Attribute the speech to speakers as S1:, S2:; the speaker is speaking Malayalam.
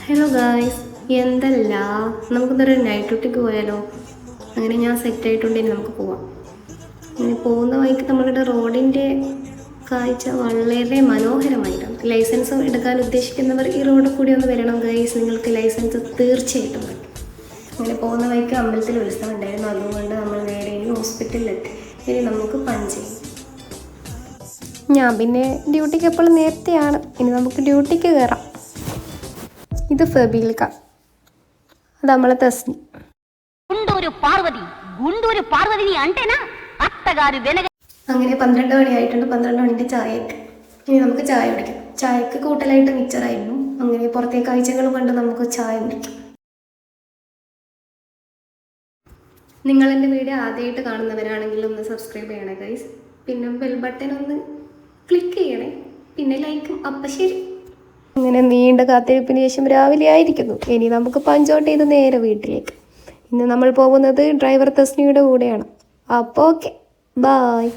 S1: ഹലോ ഗായ്സ്, എന്തല്ല നമുക്കിന്നൊരു നൈറ്റ് ഡ്യൂട്ടിക്ക് പോയാലോ? അങ്ങനെ ഞാൻ സെറ്റായിട്ടുണ്ടെങ്കിൽ നമുക്ക് പോവാം. അങ്ങനെ പോകുന്ന വഴിക്ക് നമ്മളുടെ റോഡിൻ്റെ കാഴ്ച വളരെ മനോഹരമായിട്ടാണ്. ലൈസൻസ് എടുക്കാൻ ഉദ്ദേശിക്കുന്നവർ ഈ റോഡിൽ കൂടി ഒന്ന് വരണം ഗൈസ്, നിങ്ങൾക്ക് ലൈസൻസ് തീർച്ചയായിട്ടും കിട്ടും. അങ്ങനെ പോകുന്ന വഴിക്ക് അമ്പലത്തിൽ ഉത്സവം ഉണ്ടായിരുന്നു, അതുകൊണ്ട് നമ്മൾ നേരെ ഇനി ഹോസ്പിറ്റലിലെത്തി. ഇനി നമുക്ക് പഞ്ച് ചെയ്യും. ഞാൻ പിന്നെ ഡ്യൂട്ടിക്ക് എപ്പോഴും നേരത്തെയാണ്. ഇനി നമുക്ക് ഡ്യൂട്ടിക്ക് കയറാം. ഇത് ഫെബീൽക്ക, അത് നമ്മളെ തസ്നി. അങ്ങനെ 12 മണിയായിട്ടുണ്ട്. 12 മണിൻ്റെ ചായക്ക് ഇനി നമുക്ക് ചായ കുടിക്കാം. ചായക്ക് കൂട്ടലായിട്ട് മിച്ചറായിരുന്നു. അങ്ങനെ പുറത്തെ കാഴ്ചകളും കണ്ട് നമുക്ക് ചായ കുടിക്കാം. നിങ്ങൾ എൻ്റെ വീഡിയോ ആദ്യമായിട്ട് കാണുന്നവരാണെങ്കിൽ ഒന്ന് സബ്സ്ക്രൈബ് ചെയ്യണേ ഗൈസ്. പിന്നെ ബെൽ ബട്ടൺ ഒന്ന് ക്ലിക്ക് ചെയ്യണേ, പിന്നെ ലൈക്കും. അപ്പം ശരി. അങ്ങനെ നീണ്ട കാത്തിരിപ്പിന് ശേഷം രാവിലെ ആയിരിക്കുന്നു. ഇനി നമുക്ക് പഞ്ചോട്ട് ചെയ്ത് നേരെ വീട്ടിലേക്ക്. ഇന്ന് നമ്മൾ പോകുന്നത് ഡ്രൈവർ തസ്നിയുടെ കൂടെയാണ്. അപ്പോൾ ഓക്കെ, ബായ്.